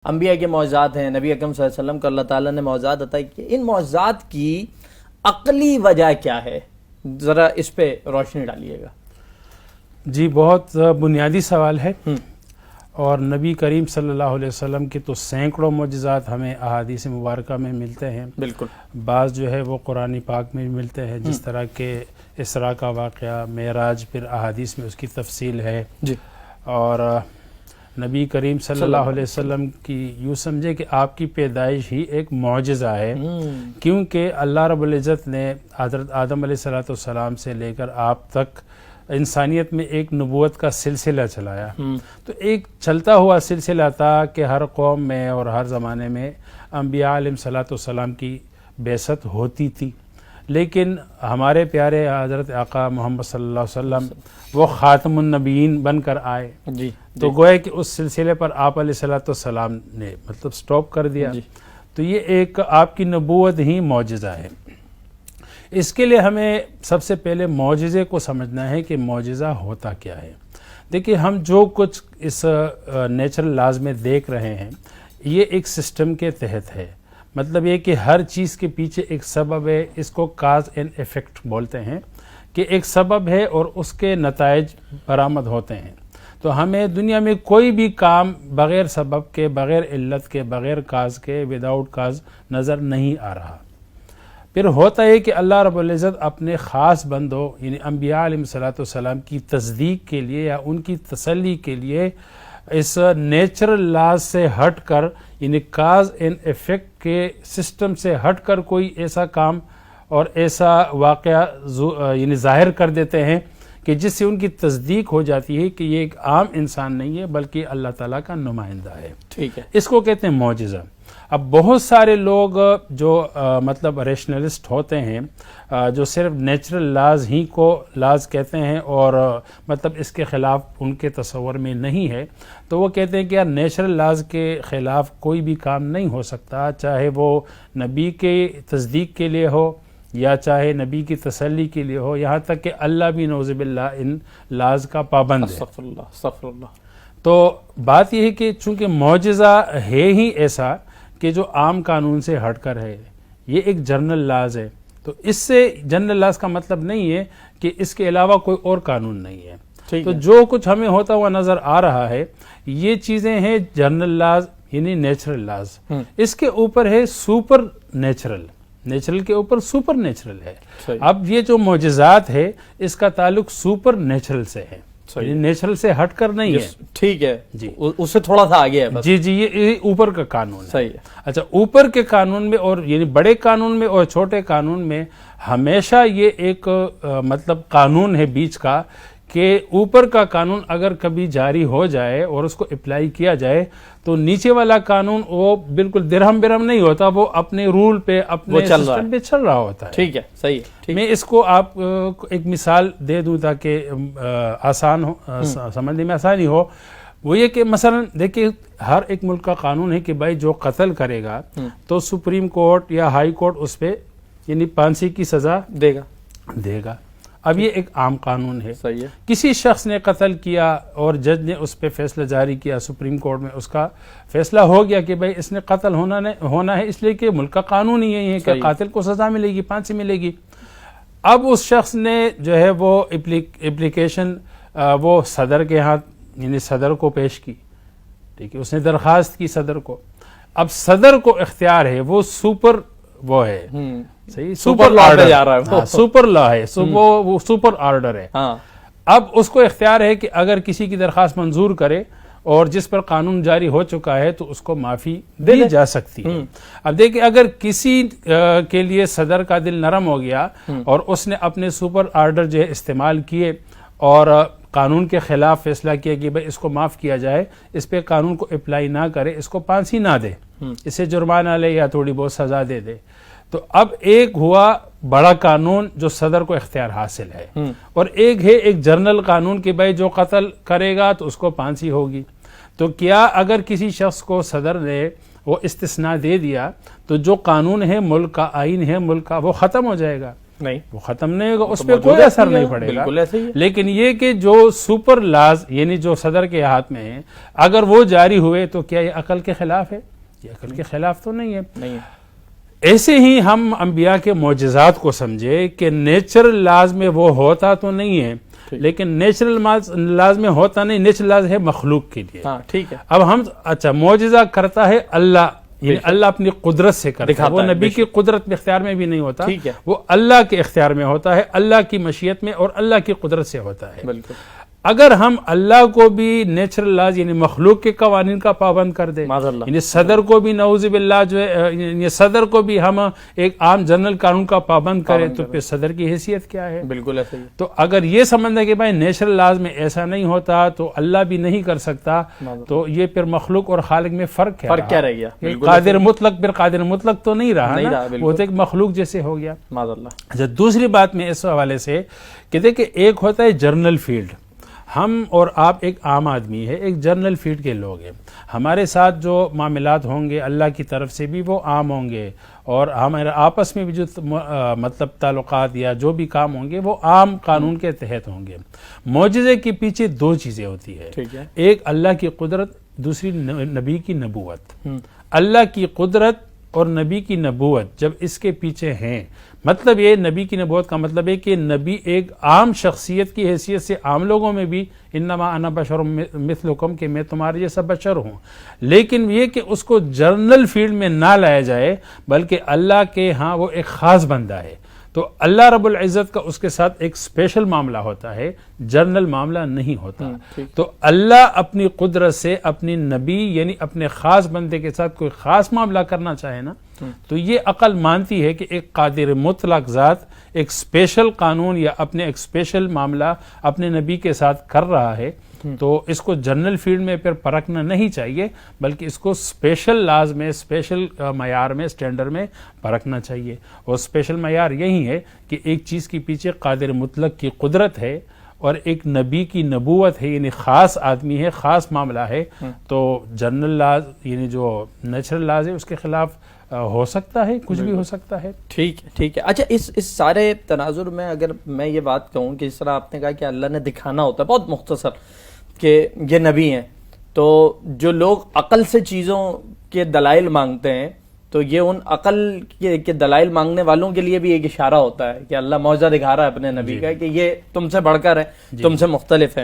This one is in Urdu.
انبیاء کے معجزات ہیں، نبی اکرم صلی اللہ علیہ وسلم کو اللہ تعالیٰ نے معجزات عطا کیے، ان معجزات کی عقلی وجہ کیا ہے؟ ذرا اس پہ روشنی ڈالیے گا۔ جی بہت بنیادی سوال ہے، اور نبی کریم صلی اللہ علیہ وسلم کے تو سینکڑوں معجزات ہمیں احادیث مبارکہ میں ملتے ہیں، بالکل، بعض جو ہے وہ قرآن پاک میں بھی ملتے ہیں، جس طرح کہ اسراء کا واقعہ، معراج، پھر احادیث میں اس کی تفصیل ہے۔ جی، اور نبی کریم صلی اللہ علیہ وسلم کی یوں سمجھے کہ آپ کی پیدائش ہی ایک معجزہ ہے، کیونکہ اللہ رب العزت نے حضرت آدم علیہ السلام سے لے کر آپ تک انسانیت میں ایک نبوت کا سلسلہ چلایا، تو ایک چلتا ہوا سلسلہ تھا کہ ہر قوم میں اور ہر زمانے میں انبیاء علیہ السلام کی بعثت ہوتی تھی، لیکن ہمارے پیارے حضرت آقا محمد صلی اللہ علیہ وسلم وہ خاتم النبیین بن کر آئے، جی، تو گویا کہ اس سلسلے پر آپ علیہ السلام نے مطلب سٹاپ کر دیا، تو یہ ایک آپ کی نبوت ہی معجزہ ہے۔ اس کے لیے ہمیں سب سے پہلے معجزے کو سمجھنا ہے کہ معجزہ ہوتا کیا ہے۔ دیکھیے، ہم جو کچھ اس نیچرل لاز میں دیکھ رہے ہیں یہ ایک سسٹم کے تحت ہے، مطلب یہ کہ ہر چیز کے پیچھے ایک سبب ہے، اس کو کاز اینڈ ایفیکٹ بولتے ہیں، کہ ایک سبب ہے اور اس کے نتائج برآمد ہوتے ہیں۔ تو ہمیں دنیا میں کوئی بھی کام بغیر سبب کے، بغیر علت کے، بغیر کاز کے، وداؤٹ کاز نظر نہیں آ رہا۔ پھر ہوتا ہے کہ اللہ رب العزت اپنے خاص بندوں یعنی انبیاء علیہ السلام کی تصدیق کے لیے یا ان کی تسلی کے لیے اس نیچرل لاز سے ہٹ کر، یعنی کاز اینڈ ایفیکٹ کے سسٹم سے ہٹ کر کوئی ایسا کام اور ایسا واقعہ یعنی ظاہر کر دیتے ہیں کہ جس سے ان کی تصدیق ہو جاتی ہے کہ یہ ایک عام انسان نہیں ہے بلکہ اللہ تعالیٰ کا نمائندہ ہے۔ ٹھیک ہے، اس کو کہتے ہیں معجزہ۔ اب بہت سارے لوگ جو مطلب ریشنلسٹ ہوتے ہیں، جو صرف نیچرل لاز ہی کو لاز کہتے ہیں اور مطلب اس کے خلاف ان کے تصور میں نہیں ہے، تو وہ کہتے ہیں کہ یار نیچرل لاز کے خلاف کوئی بھی کام نہیں ہو سکتا، چاہے وہ نبی کے تصدیق کے لیے ہو یا چاہے نبی کی تسلی کے لیے ہو، یہاں تک کہ اللہ بھی نعوذ باللہ ان لاز کا پابند ہے۔ استغفر اللہ، استغفر اللہ۔ تو بات یہ ہے کہ چونکہ معجزہ ہے ہی ایسا کہ جو عام قانون سے ہٹ کر ہے، یہ ایک جنرل لاز ہے، تو اس سے جنرل لاز کا مطلب نہیں ہے کہ اس کے علاوہ کوئی اور قانون نہیں ہے۔ تو جو کچھ ہمیں ہوتا ہوا نظر آ رہا ہے یہ چیزیں ہیں جنرل لاز یعنی نیچرل لاز، اس کے اوپر ہے سپر نیچرل، نیچرل کے اوپر سپر نیچرل ہے۔ اب یہ جو معجزات ہے اس کا تعلق سپر نیچرل سے ہے، نیچرل سے ہٹ کر نہیں ہے۔ ٹھیک ہے جی، اس سے تھوڑا سا آگے ہے۔ جی جی، یہ اوپر کا قانون ہے۔ صحیح ہے۔ اچھا، اوپر کے قانون میں اور یعنی بڑے قانون میں اور چھوٹے قانون میں ہمیشہ یہ ایک مطلب قانون ہے بیچ کا کہ اوپر کا قانون اگر کبھی جاری ہو جائے اور اس کو اپلائی کیا جائے تو نیچے والا قانون وہ بالکل درہم برہم نہیں ہوتا، وہ اپنے رول پہ اپنے سسٹم پہ چل رہا ہوتا ہے۔ ٹھیک ہے، صحیح ہے۔ میں اس کو آپ ایک مثال دے دوں تاکہ آسان ہو، سمجھنے میں آسانی ہو۔ وہ یہ کہ مثلا دیکھیں، ہر ایک ملک کا قانون ہے کہ بھائی جو قتل کرے گا تو سپریم کورٹ یا ہائی کورٹ اس پہ یعنی پھانسی کی سزا دے گا۔ اب یہ ایک عام قانون ہے۔ صحیح ہے۔ کسی شخص نے قتل کیا اور جج نے اس پہ فیصلہ جاری کیا، سپریم کورٹ میں اس کا فیصلہ ہو گیا کہ بھائی اس نے قتل ہونا ہے، اس لیے کہ ملک کا قانون ہی یہی ہے کہ قاتل کو سزا ملے گی، پھانسی ملے گی۔ اب اس شخص نے جو ہے وہ اپلیکیشن وہ صدر کے ہاتھ یعنی صدر کو پیش کی، ٹھیک ہے، اس نے درخواست کی صدر کو۔ اب صدر کو اختیار ہے، وہ سپر وہ ہے، صحیح، سپر آرڈر جا رہا ہے، سپر لا ہے، وہ سپر آرڈر ہے۔ اب اس کو اختیار ہے کہ اگر کسی کی درخواست منظور کرے اور جس پر قانون جاری ہو چکا ہے تو اس کو معافی دی جا سکتی ہے۔ اب دیکھیں، اگر کسی کے لیے صدر کا دل نرم ہو گیا اور اس نے اپنے سپر آرڈر جو ہے استعمال کیے اور قانون کے خلاف فیصلہ کیا کہ بھائی اس کو معاف کیا جائے، اس پہ قانون کو اپلائی نہ کرے، اس کو پھانسی نہ دے، اسے جرمانہ لے یا تھوڑی بہت سزا دے دے، تو اب ایک ہوا بڑا قانون جو صدر کو اختیار حاصل ہے، اور ایک ہے ایک جنرل قانون کہ بھائی جو قتل کرے گا تو اس کو پھانسی ہوگی۔ تو کیا اگر کسی شخص کو صدر نے وہ استثناء دے دیا تو جو قانون ہے ملک کا، آئین ہے ملک کا، وہ ختم ہو جائے گا؟ نہیں، وہ ختم نہیں ہوگا، اس تو پہ موجود کوئی ہے، اثر نہیں پڑے گا. بالکل ایسے ہی ہے. لیکن یہ کہ جو سپر لاز یعنی جو صدر کے ہاتھ میں ہیں اگر وہ جاری ہوئے تو کیا یہ عقل کے خلاف ہے؟ یہ عقل کے خلاف تو نہیں ہے. نہیں ہے. ایسے ہی ہم انبیاء کے معجزات کو سمجھے کہ نیچرل لاز میں وہ ہوتا تو نہیں ہے، لیکن نیچرل لاز میں ہوتا نہیں، نیچرل لاز ہے مخلوق کے لیے. ہاں ٹھیک ہے. اب ہم اچھا معجزہ کرتا ہے اللہ، یعنی اللہ اپنی قدرت سے کرتا ہے، وہ نبی کی قدرت میں اختیار میں بھی نہیں ہوتا، ٹھیک ہے. وہ اللہ کے اختیار میں ہوتا ہے، اللہ کی مشیت میں اور اللہ کی قدرت سے ہوتا ہے. بالکل. اگر ہم اللہ کو بھی نیچرل لاز یعنی مخلوق کے قوانین کا پابند کر دیں، معذاللہ. یعنی صدر کو بھی نعوذ باللہ جو ہے یعنی صدر کو بھی ہم ایک عام جنرل قانون کا پابند کریں تو پھر صدر کی حیثیت کیا ہے؟ بالکل ایسے ہی. تو اگر یہ سمجھنا ہے کہ بھائی نیچرل لاز میں ایسا نہیں ہوتا تو اللہ بھی نہیں کر سکتا، تو یہ پھر مخلوق اور خالق میں فرق کیا رہ گیا؟ قادر مطلق پھر قادر مطلق تو نہیں رہا نا، بالکل. وہ تو ایک مخلوق جیسے ہو گیا. معذاللہ. اچھا دوسری بات میں اس حوالے سے کہ دیکھیں ایک ہوتا ہے جرنل فیلڈ، ہم اور آپ ایک عام آدمی ہے، ایک جرنل فیلڈ کے لوگ ہیں، ہمارے ساتھ جو معاملات ہوں گے اللہ کی طرف سے بھی وہ عام ہوں گے، اور ہمارے آپس میں بھی جو مطلب تعلقات یا جو بھی کام ہوں گے وہ عام قانون کے تحت ہوں گے. معجزے کے پیچھے دو چیزیں ہوتی ہے، ایک اللہ کی قدرت، دوسری نبی کی نبوت. اللہ کی قدرت اور نبی کی نبوت جب اس کے پیچھے ہیں، مطلب یہ نبی کی نبوت کا مطلب ہے کہ نبی ایک عام شخصیت کی حیثیت سے عام لوگوں میں بھی انما انا بشر مثلکم کہ میں تمہارے جیسا بشر ہوں، لیکن یہ کہ اس کو جرنل فیلڈ میں نہ لایا جائے بلکہ اللہ کے ہاں وہ ایک خاص بندہ ہے، تو اللہ رب العزت کا اس کے ساتھ ایک اسپیشل معاملہ ہوتا ہے، جرنل معاملہ نہیں ہوتا. تو اللہ اپنی قدرت سے اپنی نبی یعنی اپنے خاص بندے کے ساتھ کوئی خاص معاملہ کرنا چاہے نا، تو یہ عقل مانتی ہے کہ ایک قادر مطلق ذات ایک اسپیشل قانون یا اپنے ایک اسپیشل معاملہ اپنے نبی کے ساتھ کر رہا ہے، تو اس کو جنرل فیلڈ میں پھر پرکھنا نہیں چاہیے بلکہ اس کو اسپیشل لاز میں، اسپیشل معیار میں، اسٹینڈرڈ میں پرکھنا چاہیے. اور اسپیشل معیار یہی ہے کہ ایک چیز کے پیچھے قادر مطلق کی قدرت ہے اور ایک نبی کی نبوت ہے، یعنی خاص آدمی ہے، خاص معاملہ ہے، تو جنرل لاز یعنی جو نیچرل لاز ہے اس کے خلاف ہو سکتا ہے، کچھ بھی ہو سکتا ہے. ٹھیک ہے ٹھیک ہے. اچھا اس سارے تناظر میں اگر میں یہ بات کہوں کہ جس طرح آپ نے کہا کہ اللہ نے دکھانا ہوتا ہے بہت مختصر کہ یہ نبی ہیں، تو جو لوگ عقل سے چیزوں کے دلائل مانگتے ہیں تو یہ ان عقل کے دلائل مانگنے والوں کے لیے بھی ایک اشارہ ہوتا ہے کہ اللہ معجزہ دکھا رہا ہے اپنے نبی کا کہ یہ تم سے بڑھ کر ہے، تم سے مختلف ہے.